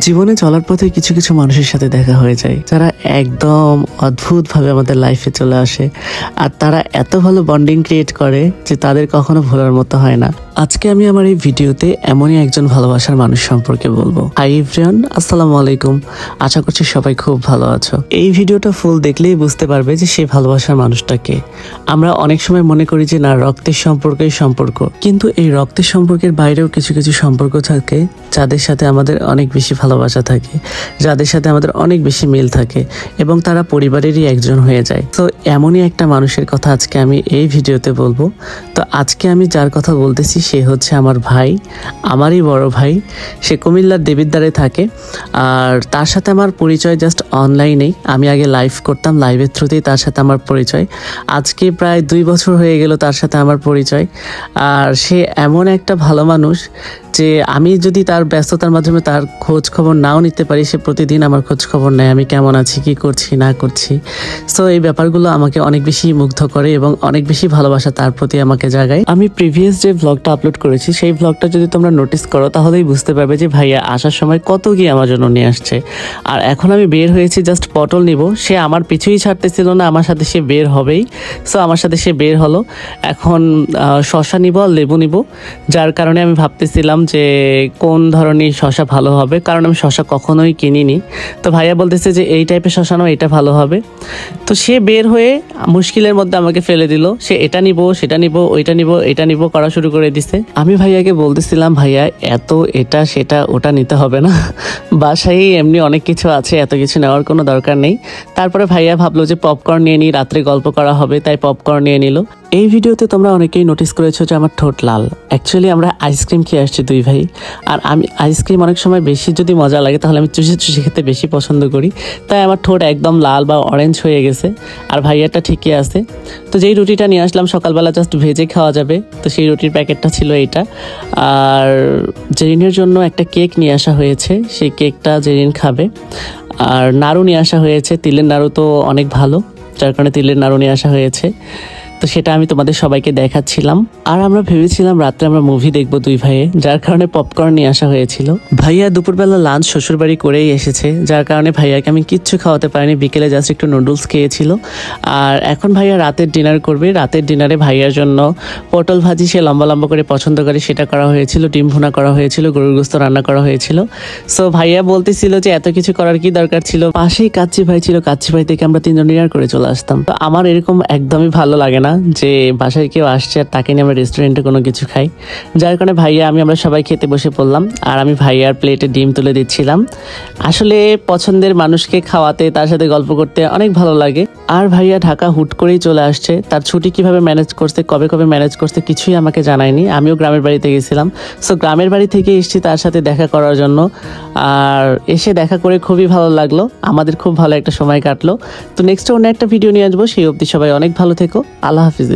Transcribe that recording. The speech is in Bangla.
জীবনে চলার পথে কিছু কিছু মানুষের সাথে দেখা হয়ে যায় যারা একদম অদ্ভুতভাবে আমাদের লাইফে চলে আসে, আর তারা এত ভালো বন্ডিং ক্রিয়েট করে যে তাদের কখনো ভোলার মতো হয় না। আজকে আমি আমার এই ভিডিওতে এমনই একজন ভালোবাসার মানুষ সম্পর্কে বলবো। হাই এভরিওয়ান, আসসালামু আলাইকুম। আশা করছি সবাই খুব ভালো আছো। এই ভিডিওটা ফুল দেখলেই বুঝতে পারবে যে সেই ভালোবাসার মানুষটাকে। আমরা অনেক সময় মনে করি যে না, রক্তের সম্পর্কই সম্পর্ক, কিন্তু এই রক্তের সম্পর্কের বাইরেও কিছু কিছু সম্পর্ক থাকে যাদের সাথে আমাদের অনেক বেশি ভালোবাসা থাকে, যাদের সাথে আমাদের অনেক বেশি মিল থাকে এবং তারা পরিবারেরই একজন হয়ে যায়। তো এমনই একটা মানুষের কথা আজকে আমি এই ভিডিওতে বলবো। তো আজকে আমি যার কথা বলতেছি সে হচ্ছে আমার ভাই, আমারই বড় ভাই। সে কুমিল্লার দেবিদ্বারে থাকে, আর তার সাথে আমার পরিচয় জাস্ট অনলাইনেই। আমি আগে লাইভ করতাম, লাইভের থ্রুতেই তার সাথে আমার পরিচয়। আজকে প্রায় 2 বছর হয়ে গেল তার সাথে আমার পরিচয়। আর সে এমন একটা ভালো মানুষ যে আমি যদি তার ব্যস্ততার মাধ্যমে তার খোঁজ খবর নাও নিতে পারি, সে প্রতিদিন আমার খোঁজ খবর নেয়, আমি কেমন আছি, কি করছি না করছি। সো এই ব্যাপারগুলো আমাকে অনেক বেশি মুগ্ধ করে এবং অনেক বেশি ভালোবাসা তার প্রতি আমাকে জাগায়। আমি প্রিভিয়াস যে ভ্লগটা আপলোড করেছি সেই ভ্লগটা যদি তোমরা নোটিস করো তাহলেই বুঝতে পারবে যে ভাইয়া আসার সময় কত কি আমার জন্য নিয়ে আসছে। আর এখন আমি বের হয়েছি জাস্ট পটল নিব, সে আমার পিছুই ছাড়তেছিল না, আমার সাথে সে বের হবেই। সো আমার সাথে সে বের হলো। এখন শশা নিব আর লেবু নিব, যার কারণে আমি ভাবতেছিলাম যে কোন ধরনের শশা ভালো হবে, কারণ আমি শশা কখনোই কিনিনি। তো ভাইয়া বলতেছে যে এই টাইপের শশা নাও, এটা ভালো হবে। তো সে বের হয়ে মুশকিলের মধ্যে আমাকে ফেলে দিল। সে এটা নিব, সেটা নিব, ওইটা নিব, এটা নিব করা শুরু করে দিছে। আমি ভাইয়াকে বলতেছিলাম ভাইয়া এত এটা সেটা ওটা নিতে হবে না, বাসায় এমনি অনেক কিছু আছে, এত কিছু নেওয়ার কোনো দরকার নেই। তারপরে ভাইয়া ভাবলো যে পপকর্ন নিয়ে নিই, রাত্রে গল্প করা হবে, তাই পপকর্ন নিয়ে নিল। এই ভিডিওতে তোমরা অনেকেই নোটিস করেছো যে আমার ঠোঁট লাল। অ্যাকচুয়ালি আমরা আইসক্রিম খেয়ে আসছি 2 ভাই, আর আমি আইসক্রিম অনেক সময় বেশি যদি মজা লাগে তাহলে আমি চুষে চুষে খেতে বেশি পছন্দ করি, তাই আমার ঠোঁট একদম লাল বা অরেঞ্জ হয়ে গেছে। আর ভাইয়াটা ঠিকই আছে। তো যেই রুটিটা নিয়ে আসলাম সকালবেলা জাস্ট ভেজে খাওয়া যাবে, তো সেই রুটির প্যাকেটটা ছিল এইটা। আর জেরিনের জন্য একটা কেক নিয়ে আসা হয়েছে, সেই কেকটা জেরিন খাবে। আর নাড়ু নিয়ে আসা হয়েছে, তিলের নাড়ু তো অনেক ভালো, যার কারণে তিলের নাড়ু নিয়ে আসা হয়েছে। তো সেটা আমি তোমাদের সবাইকে দেখাচ্ছিলাম। আর আমরা ভেবেছিলাম রাত্রে আমরা মুভি দেখবো 2 ভাইয়ে, যার কারণে পপকর্ন নিয়ে আসা হয়েছিল। ভাইয়া দুপুরবেলা লাঞ্চ শ্বশুরবাড়ি করেই এসেছে, যার কারণে ভাইয়াকে আমি কিচ্ছু খাওয়াতে পারিনি, বিকেলে জাস্ট একটু নুডলস খেয়েছিল। আর এখন ভাইয়া রাতের ডিনার করবে। রাতের ডিনারে ভাইয়ার জন্য পটল ভাজি সে লম্বা লম্বা করে পছন্দ করে, সেটা করা হয়েছিল, ডিম ভুনা করা হয়েছিল, গরুর গোস্ত রান্না করা হয়েছিল। সো ভাইয়া বলতেছিল যে এত কিছু করার কি দরকার ছিল, পাশেই কাচ্চি ভাই ছিল, কাচ্চি ভাই থেকে আমরা 3জন ডিনার করে চলে আসতাম। তো আমার এরকম একদমই ভালো লাগে না যে বাসায় কেউ আসছে আর তাকে নিয়ে আমরা রেস্টুরেন্টে কোনো কিছু খাই, যার কারণে ভাইয়া আমরা সবাই খেতে বসে পড়লাম। আর আমি ভাইয়ার প্লেটে ডিম তুলে দিচ্ছিলাম। আসলে পছন্দের মানুষকে খাওয়াতে, তার সাথে গল্প করতে অনেক ভালো লাগে। আর ভাইয়া ঢাকা হুট করেই চলে আসছে, তার ছুটি কিভাবে ম্যানেজ করছে, কবে কবে ম্যানেজ করছে কিছুই আমাকে জানায়নি। আমিও গ্রামের বাড়িতে গেছিলাম, সো গ্রামের বাড়ি থেকে এসেছি তার সাথে দেখা করার জন্য। আর এসে দেখা করে খুবই ভালো লাগলো, আমাদের খুব ভালো একটা সময় কাটলো। তো নেক্সট অন্য একটা ভিডিও নিয়ে আসবো, সেই অবধি সবাই অনেক ভালো থেকো। আল্লাহ হাফিজ।